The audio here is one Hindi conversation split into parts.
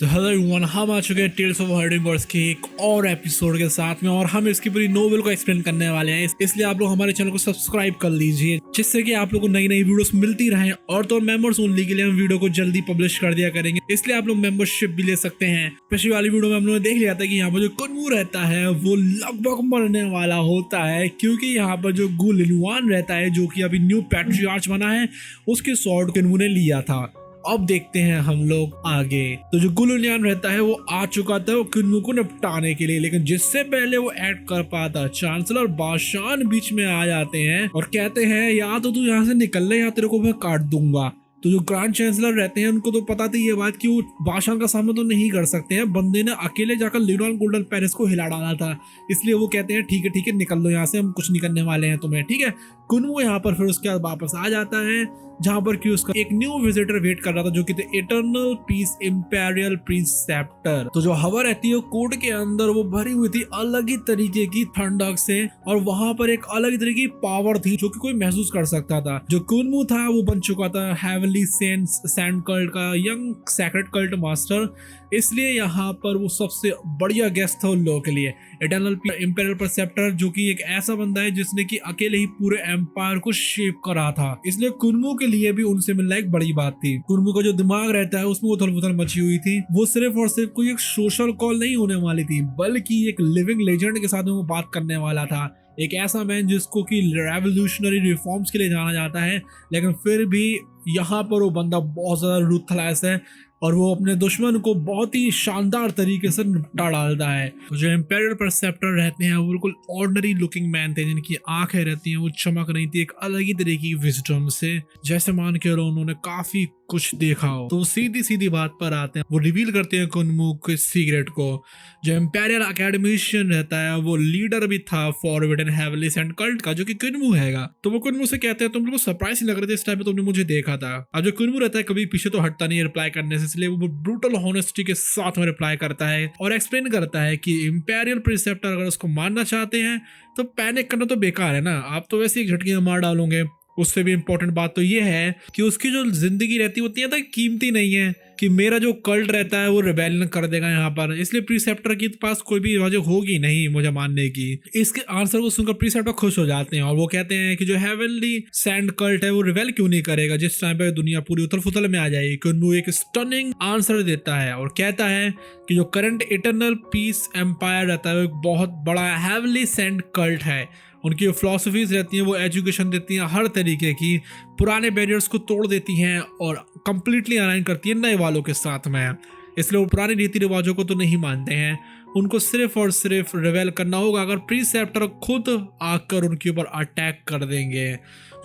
सो हेलो एवरीवन, हम आ चुके हैं टेल्स ऑफ हर्डिंग बर्ड्स के एक और एपिसोड के साथ में और हम इसकी पूरी नोवेल को एक्सप्लेन करने वाले हैं। इसलिए आप लोग हमारे चैनल को सब्सक्राइप कर लीजिए जिससे कि आप लोग को नई नई वीडियोस मिलती रहें। और तो मेंबर्स ओनली के लिए हम वीडियो को जल्दी पब्लिश कर दिया करेंगे, इसलिए आप लोग मेंबरशिप भी ले सकते हैं। पिछली वाली वीडियो में हम लोगों ने देख लिया था कि यहाँ पर जो कुनमू रहता है वो लगभग मरने वाला होता है, क्योंकि यहाँ पर जो गु लिनवान रहता है जो कि अभी न्यू पैट्रियार्च बना है, उसके स्वॉर्ड कुनमू ने लिया था। अब देखते हैं हम लोग आगे। तो जो गुलुनियान रहता है वो आ चुका था वो कुनमू को निपटाने के लिए, लेकिन जिससे पहले वो ऐड कर पाता चांसलर बाशान बीच में आ जाते हैं और कहते हैं या तो तू यहाँ से निकल ले या तेरे को मैं काट दूंगा। तो जो ग्रैंड चांसलर रहते हैं उनको तो पता थी ये बात कि वो बादशाह का सामना तो नहीं कर सकते हैं। बंदे ने अकेले जाकर लिनॉन गोल्डन पैलेस को हिला डाला था, इसलिए वो कहते हैं ठीक है निकल लो यहाँ से, हम कुछ नहीं करने वाले हैं तुम्हें, ठीक है। कुनमू यहाँ पर फिर उसके बाद वापस आ जाता है जहां पर कि उसका एक न्यू विजिटर वेट कर रहा था जो कि थे इटर्नल पीस इंपेरियल प्रिसेप्टर। तो जो हवा रहती है कोर्ट के अंदर वो भरी हुई थी अलग ही तरीके की ठंडक से, और वहां पर एक अलग ही तरीके की पावर थी जो कि कोई महसूस कर सकता था। जो कुनमू था वो बन चुका था हेवनली सैंड कल्ट का यंग सैक्रेड कल्ट मास्टर, इसलिए यहाँ पर वो सबसे बढ़िया गेस्ट था उन लोगों के लिए। इटर्नल इंपेरियल परसेप्टर जो कि एक ऐसा बंदा है जिसने कि अकेले ही पूरे एम्पायर को शेप करा था, इसलिए कुनमू के लिए भी उनसे मिलना एक बड़ी बात थी। कुनमू का जो दिमाग रहता है उसमें उथल पुथल मची हुई थी। वो सिर्फ और सिर्फ कोई एक सोशल कॉल नहीं होने वाली थी, बल्कि एक लिविंग लेजेंड के साथ में वो बात करने वाला था। एक ऐसा मैन जिसको कि रेवोल्यूशनरी रिफॉर्म्स के लिए जाना जाता है, लेकिन फिर भी यहाँ पर वो बंदा बहुत ज्यादा रूथलेस है और वो अपने दुश्मन को बहुत ही शानदार तरीके से निपटा डालता है। तो जो इंपेरियल परसेप्टर रहते हैं वो बिल्कुल ऑर्डिनरी लुकिंग मैन थे जिनकी आंखें रहती हैं वो चमक रही थी एक अलग ही तरीके की विजडम से, जैसे मान के उन्होंने काफी कुछ देखा हो। तो सीधी सीधी बात पर आते हैं, वो रिवील करते हैं कुनमू के सीक्रेट को। जो इंपेरियल अकेडमिशियन रहता है वो लीडर भी था फॉरबिडन हेवनली सैंड कल्ट का, जो कि कुनमू हैगा। तो वो कुनमू से कहते हैं तुम लोग को सरप्राइज लग रहे थे इस टाइम पे तुमने मुझे देखा था। अब जो कुनमू रहता है कभी पीछे तो हटता नहीं है रिप्लाई करने से, इसलिए वो ब्रूटल हॉनेस्टी के साथ में रिप्लाई करता है और एक्सप्लेन करता है कि इंपेरियल प्रिसेप्टर अगर उसको मारना चाहते हैं तो पैनिक करना तो बेकार है ना, आप तो वैसे ही झटके में मार डालोगे। उससे भी इम्पोर्टेंट बात तो ये है कि उसकी जो जिंदगी रहती है वो इतनी ज्यादा कीमती नहीं है कि मेरा जो कल्ट रहता है वो रिबेलियन कर देगा यहाँ पर, इसलिए प्रीसेप्टर के पास कोई भी वजह होगी नहीं मुझे मानने की। इसके आंसर को सुनकर प्रीसेप्टर खुश हो जाते हैं और वो कहते हैं कि जो हेवनली सैंड कल्ट है वो रिवेल क्यों नहीं करेगा जिस टाइम पे दुनिया पूरी उथल फुथल में आ जाएगी। कुनमू एक स्टनिंग आंसर देता है और कहता है कि जो करंट इटर्नल पीस एम्पायर रहता है वो एक बहुत बड़ा हेवनली सैंड कल्ट है। उनकी जो फिलॉसफीज रहती हैं वो एजुकेशन देती हैं हर तरीके की, पुराने बैरियर्स को तोड़ देती हैं और कंप्लीटली अलाइन करती है नए वालों के साथ में। इसलिए वो पुराने रीति रिवाजों को तो नहीं मानते हैं, उनको सिर्फ और सिर्फ रिवेल करना होगा अगर प्रीसेप्टर खुद आकर उनके ऊपर अटैक कर देंगे।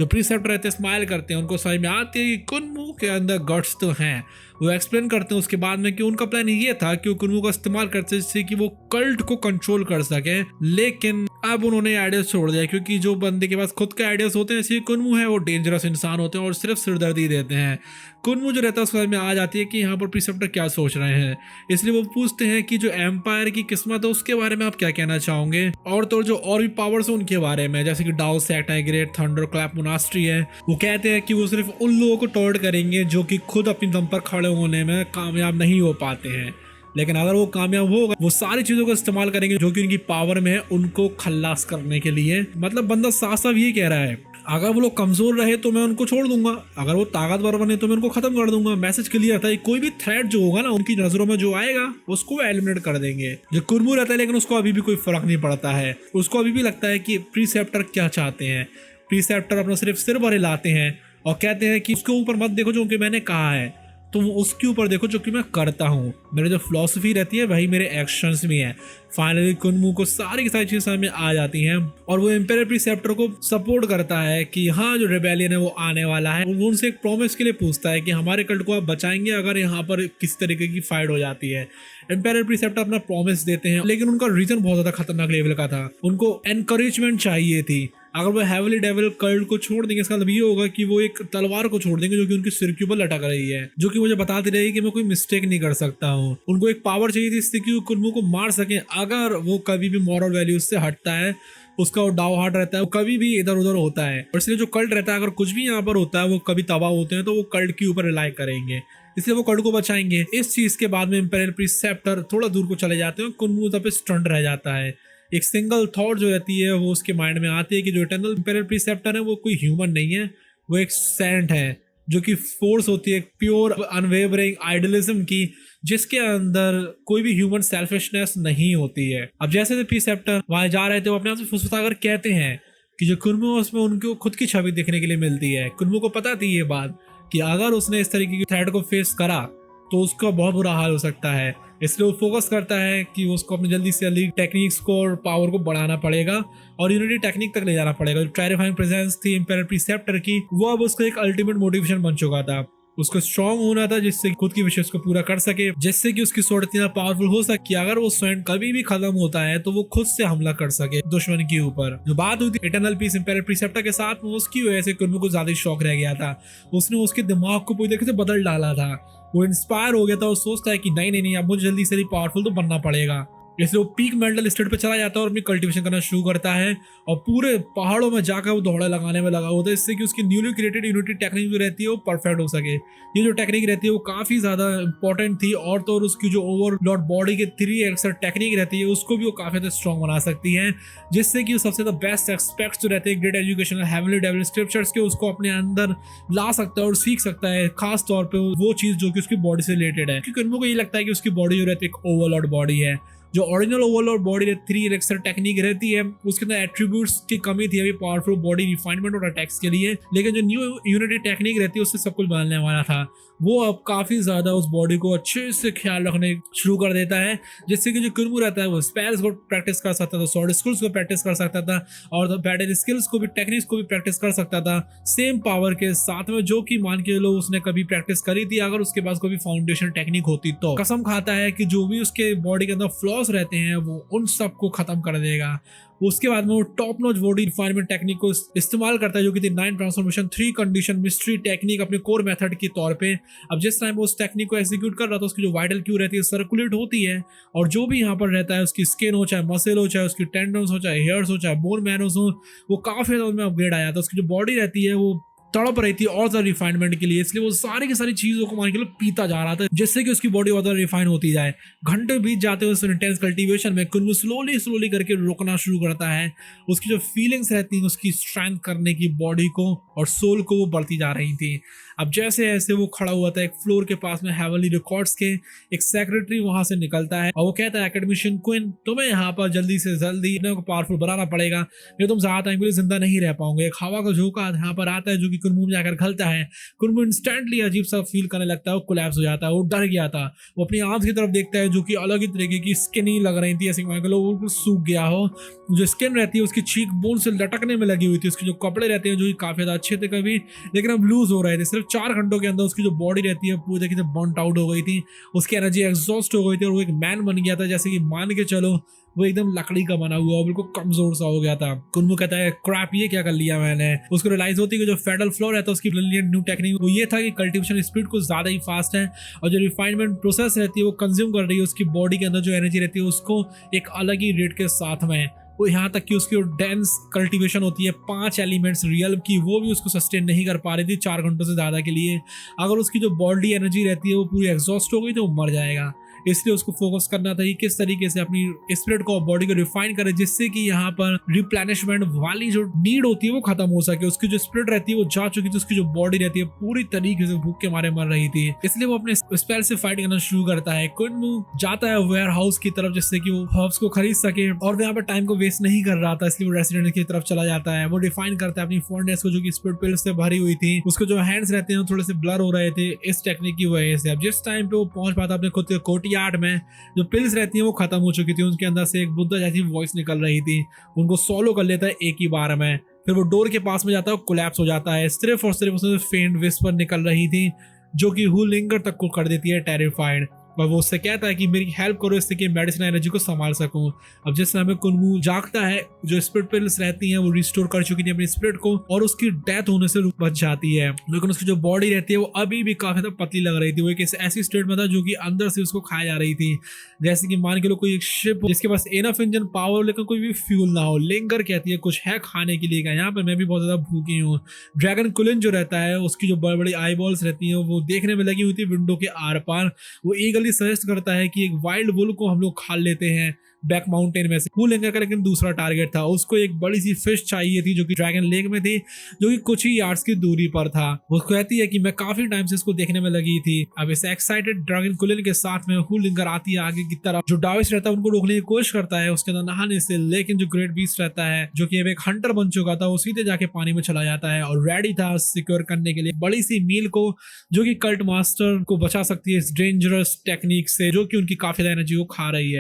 जो प्रीसेप्टर रहते हैं स्माइल करते हैं, उनको समझ में आती है कि कुनमू के अंदर गट्स तो हैं। वो एक्सप्लेन करते हैं उसके बाद में कि उनका प्लान ये था कि वो कुनमू का इस्तेमाल करते जिससे कि वो कल्ट को कंट्रोल कर सके, लेकिन अब उन्होंने आइडियाज छोड़ दिया क्योंकि जो बंदे के पास खुद के आइडियाज होते हैं जैसे कुनमू है वो डेंजरस इंसान होते हैं और सिर्फ सिरदर्दी देते हैं। कुनमू जो रहता है उसके में आ जाती है कि यहाँ पर प्रीसेप्टर क्या सोच रहे हैं, इसलिए वो पूछते हैं कि जो एम्पायर की किस्मत है उसके बारे में आप क्या कहना चाहोगे, और तो जो और भी पावर्स है उनके बारे में जैसे कि डाउ सेक्ट है, ग्रेट थंडर क्लैप मोनास्ट्री है। वो कहते हैं कि वो सिर्फ उन लोगों को टॉर्ट करेंगे जो कि खुद अपनी दम पर खड़े होने में कामयाब नहीं हो पाते हैं, लेकिन अगर वो कामयाब होगा वो सारी चीजों का इस्तेमाल करेंगे जो कि उनकी पावर में है उनको खल्लास करने के लिए। मतलब बंदा साफ साफ ये कह रहा है अगर वो लोग कमजोर रहे तो मैं उनको छोड़ दूंगा, अगर वो ताकतवर बने तो मैं उनको खत्म कर दूंगा। मैसेज क्लियर था, कोई भी थ्रेट जो होगा ना उनकी नजरों में जो आएगा उसको एलिमिनेट कर देंगे। जो कुनमू रहता है लेकिन उसको अभी भी कोई फर्क नहीं पड़ता है, उसको अभी भी लगता है कि प्रीसेप्टर क्या चाहते हैं। प्रीसेप्टर अपना सिर्फ सिर पर हिलाते हैं और कहते हैं कि उसके ऊपर मत देखो जो कि मैंने कहा है, तुम उसके ऊपर देखो जो कि मैं करता हूँ। मेरी जो फिलॉसफी रहती है वही मेरे एक्शंस में है। फाइनली कुनमू को सारी की सारी चीजें समझ में आ जाती हैं और वो इंपेरियल प्रीसेप्टर को सपोर्ट करता है कि हाँ जो रिबेलियन है वो आने वाला है। वो उनसे एक प्रॉमिस के लिए पूछता है कि हमारे कल्ट को आप बचाएंगे अगर यहाँ पर किस तरीके की फाइट हो जाती है। इंपेरियल प्रीसेप्टर अपना प्रॉमिस देते हैं, लेकिन उनका रीजन बहुत ज्यादा खतरनाक लेवल का था। उनको एनकरेजमेंट चाहिए थी। अगर वो हेवनली डेविल कल्ट को छोड़ देंगे इसका मतलब ये होगा कि वो एक तलवार को छोड़ देंगे जो कि उनके सिर के ऊपर लटक रही है, जो कि मुझे बताती रही कि मैं कोई मिस्टेक नहीं कर सकता हूँ। उनको एक पावर चाहिए थी इससे कि वो कुनमू को मार सके अगर वो कभी भी मॉरल वैल्यूज से हटता है। उसका वो डाव हार्ट रहता है वो कभी भी इधर उधर होता है। और इसलिए जो कल्ट रहता है अगर कुछ भी यहाँ पर होता है वो कभी तबाह होते हैं तो वो कल्ट के ऊपर रिलाई करेंगे, इसलिए वो कल्ट को बचाएंगे। इस चीज के बाद में इंपीरियल प्रीसेप्टर थोड़ा दूर को चले जाते हैं, कुनमू तब पे स्टंट रह जाता है। एक सिंगल थॉट जो रहती है वो उसके माइंड में आती है कि जो इटर्नल इंपीरियल प्रीसेप्टर है वो कोई ह्यूमन नहीं है, वो एक सेंट है जो कि फोर्स होती है प्योर अनवेवरिंग आइडियलिज्म की, जिसके अंदर कोई भी ह्यूमन सेल्फिशनेस नहीं होती है। अब जैसे प्रीसेप्टर वहां जा रहे थे वो अपने आप से फुसफुसाकर कहते हैं कि जो कुनमू है उसमें उनको खुद की छवि देखने के लिए मिलती है। कुनमू को पता थी ये बात कि अगर उसने इस तरीके की थ्रेट को फेस करा तो उसका बहुत बुरा हाल हो सकता है, इसलिए वो फोकस करता है कि उसको अपनी जल्दी से जल्दी टेक्निक्स को और पावर को बढ़ाना पड़ेगा और यूनिटी टेक्निक तक ले जाना पड़ेगा। जो टेरिफाइंग प्रेजेंस थी इंपीरियल प्रीसेप्टर की वो अब उसका एक अल्टीमेट मोटिवेशन बन चुका था। उसको स्ट्रांग होना था जिससे खुद की विशेष को पूरा कर सके, जिससे कि उसकी स्वॉर्ड इतना पावरफुल हो सके कि अगर वो स्वयं कभी भी खत्म होता है तो वो खुद से हमला कर सके दुश्मन के ऊपर। जो बात हुई थी इटर्नल पीस इंपीरियल प्रीसेप्टर के साथ में उसकी वजह से कुनमू को ज्यादा शौक रह गया था। उसने उसके दिमाग को पूरी तरीके से बदल डाला था। वो इंस्पायर हो गया था और सोचता है कि नहीं नहीं नहीं अब मुझे जल्दी से पावरफुल तो बनना पड़ेगा, इसलिए वो पीक मेंटल स्टेट पे चला जाता है और अपनी कल्टीवेशन करना शुरू करता है और पूरे पहाड़ों में जाकर वो दौड़े लगाने में लगा होता है, इससे कि उसकी न्यूली क्रिएटेड यूनिटी टेक्निक जो रहती है वो परफेक्ट हो सके। ये जो टेक्निक रहती है वो काफी ज्यादा इंपॉर्टेंट थी और तो और उसकी जो ओवरलॉर्ड बॉडी के 3 एक्सर टेक्निक रहती है उसको भी वो काफी ज्यादा स्ट्रॉन्ग बना सकती है, जिससे कि सबसे ज्यादा बेस्ट एक्सपेक्ट्स जो रहते हैं great education heavenly devil scriptures के उसको अपने अंदर ला सकता है और सीख सकता है, खास तौर पर वो चीज जो कि उसकी बॉडी से रिलेटेड है। क्योंकि उनको ये लगता है कि उसकी बॉडी जो रहती है एक ओवरलॉर्ड बॉडी है। जो original Overlord body 3 elixir technique रहती है उसके अंदर एट्रीब्यूट्स की कमी थी अभी पावरफुल बॉडी रिफाइनमेंट और अटैक्स के लिए, लेकिन जो न्यू यूनिटी टेक्निक रहती है उससे सब कुछ बदलने वाला था। वो अब काफी ज्यादा उस बॉडी को अच्छे से ख्याल रखने शुरू कर देता है, जिससे कि जो कुनमू रहता है वो स्पेल्स को प्रैक्टिस कर सकता था, स्वॉर्ड स्किल्स को प्रैक्टिस कर सकता था और बैटल स्किल्स को भी टेक्निक्स को भी प्रैक्टिस कर सकता था सेम पावर के साथ में, जो कि मान के लो उसने कभी प्रैक्टिस करी थी अगर उसके पास कोई फाउंडेशन टेक्निक होती तो। कसम खाता है कि जो भी उसके बॉडी के अंदर फ्लॉस रहते हैं वो उन सब को खत्म कर देगा। उसके बाद में वो top notch body refinement technique को इस्तेमाल करता है जो कि थी 9 ट्रांसफॉर्मेशन 3 कंडीशन मिस्ट्री टेक्निक अपने कोर मेथड के तौर पे। अब जिस टाइम वो उस टेक्निक को एग्जीक्यूट कर रहा था उसकी जो वाइटल क्यू रहती है सर्कुलेट होती है और जो भी यहाँ पर रहता है उसकी स्किन हो चाहे मसल हो चाहे उसकी टेंडन्स हो चाहे हेयर्स हो चाहे बोन मैरोस हो वो काफी ज्यादा उसमें अपग्रेड आया था। उसकी जो बॉडी रहती है वो तड़प रही थी और ज्यादा रिफाइनमेंट के लिए, इसलिए वो सारी की सारी चीजों को मान के लो पीता जा रहा था जिससे कि उसकी बॉडी और ज्यादा रिफाइन होती जाए। घंटे बीत जाते हैं उस इंटेंस कल्टीवेशन में कुनमू स्लोली करके रोकना शुरू करता है। उसकी जो फीलिंग्स रहती हैं उसकी स्ट्रेंथ करने की बॉडी को और सोल को वो बढ़ती जा रही थी। अब जैसे ऐसे वो खड़ा हुआ था एक फ्लोर के पास में हेवनली रिकॉर्ड्स के एक सेक्रेटरी वहां से निकलता है और वो कहता है एकेडमिशियन क्वीन तुम्हें यहाँ पर जल्दी से जल्दी अपने को पावरफुल बनाना पड़ेगा, ये तुम ज्यादा टाइम के लिए जिंदा नहीं रह पाओगे। एक हवा का झोंका यहाँ पर आता है जो कि कुनमू में जाकर घलता है। कुनमू इंस्टेंटली अजीब सा फील करने लगता है, वो कोलैप्स हो जाता है, वो डर गया था। वो अपनी आंख की तरफ देखता है जो कि अलग ही तरीके की स्किन ही लग रही थी, ऐसे मान के लो वो सूख गया हो। जो स्किन रहती है उसकी चीक बोन से लटकने में लगी हुई थी। उसके जो कपड़े रहते हैं जो कि काफी ज्यादा अच्छे थे कभी, लेकिन अब लूज हो रहे थे। सिर्फ 4 घंटों के अंदर उसकी जो बॉडी रहती है पूरी तरीके से बर्नट आउट हो गई थी, उसकी एनर्जी एग्जॉस्ट हो गई थी और वो एक मैन बन गया था जैसे कि मान के चलो वो एकदम लकड़ी का बना हुआ बिल्कुल कमजोर सा हो गया था। कुनमू कहता है क्रैप ये क्या कर लिया मैंने। उसको रियलाइज होती है कि जो फेडरल फ्लोर रहता है उसकी ब्रिलियंट न्यू टेक्निक वो ये था कि कल्टीवेशन स्पीड को ज्यादा ही फास्ट है और जो रिफाइनमेंट प्रोसेस रहती है वो कंज्यूम कर रही है उसकी बॉडी के अंदर जो एनर्जी रहती है उसको एक अलग ही रेट के साथ में। वो यहाँ तक कि उसकी डेंस कल्टीवेशन होती है 5 एलिमेंट्स रियल की वो भी उसको सस्टेन नहीं कर पा रही थी 4 घंटों से ज़्यादा के लिए। अगर उसकी जो बॉडी एनर्जी रहती है वो पूरी एग्जॉस्ट हो गई तो वो मर जाएगा। इसलिए उसको फोकस करना था कि किस तरीके से अपनी स्पिरिट को बॉडी को रिफाइन करे जिससे कि यहाँ पर रिप्लेनिशमेंट वाली जो नीड होती है वो खत्म हो सके। उसकी जो स्पिरिट रहती है वो जा चुकी थी, उसकी जो बॉडी रहती है पूरी तरीके से भूख के मारे मर रही थी। इसलिए वो अपने स्पेल से फाइट करना शुरू करता है। कुनमू जाता है वेयर हाउस की तरफ जिससे कि वो हर्ब्स को खरीद सके और यहाँ पर टाइम को वेस्ट नहीं कर रहा था, इसलिए वो रेसिडेंट की तरफ चला जाता है। वो डिफाइन करता है अपनी फोर्नेस को जो कि स्पिरिट पिल्स से भरी हुई थी। उसके जो हैंड्स रहते हैं थोड़े से ब्लर हो रहे थे इस टेक्निक की वजह से। अब जिस टाइम पे वो पहुंच पाता अपने खुद के कोर्टयार्ड में जो पिल्स रहती हैं वो खत्म हो चुकी थी, उनके अंदर से एक बुद्धा जैसी वॉइस निकल रही थी। उनको सोलो कर लेता है एक ही बार में। फिर वो डोर के पास में जाता है, कोलैप्स हो जाता है। सिर्फ और सिर्फ उसमें फेंट विस्पर निकल रही थी जो कि हु लिंगर तक को कर देती है टेरिफाइड। पर वो उससे कहता है कि मेरी हेल्प करो इससे कि मेडिसिन एनर्जी को संभाल सकूं। अब जिस समय कुनवू जागता है, जो स्पिरिट पिल्स रहती हैं वो रिस्टोर कर चुकी थी अपनी स्पिरिट को और उसकी डेथ होने से बच जाती है, लेकिन उसकी जो बॉडी रहती है वो अभी भी काफी ज्यादा पतली लग रही थी। वो एक ऐसी स्टेट में था जो कि अंदर से उसको खाया जा रही थी, जैसे कि मान के लो कोई एक शिप जिसके पास एनफ इंजन पावर लेकिन कोई भी फ्यूल ना हो। लिंगर कहती है कुछ है खाने के लिए का, यहाँ पे मैं भी बहुत ज्यादा भूखी हूँ। ड्रैगन कुलिन जो रहता है उसकी जो बड़ी बड़ी आई बॉल्स रहती हैं वो देखने में लगी हुई थी विंडो के आर पार। वो ईगली सजेस्ट करता है कि एक वाइल्ड बुल को हम लोग खा लेते हैं बैक माउंटेन में से। लिंगर का लेकिन दूसरा टारगेट था, उसको एक बड़ी सी फिश चाहिए थी जो कि ड्रैगन लेक में थी, जो कि कुछ ही यार्ड्स की दूरी पर था। वो कहती है कि मैं काफी टाइम से इसको देखने में लगी थी। अब इस एक्साइटेड ड्रैगन कुलिन के साथ में लिंगर आती है आगे की तरफ। जो डाविस रहता है उनको रोकने की कोशिश करता है उसके अंदर नहाने से, लेकिन जो ग्रेट बीस्ट रहता है जो कि अब एक हंटर बन चुका था वो सीधे जाके पानी में चला जाता है और रेडी था सिक्योर करने के लिए बड़ी सी मील को जो कि कल्ट मास्टर को बचा सकती है इस डेंजरस टेक्निक से जो कि उनकी काफी एनर्जी को खा रही है।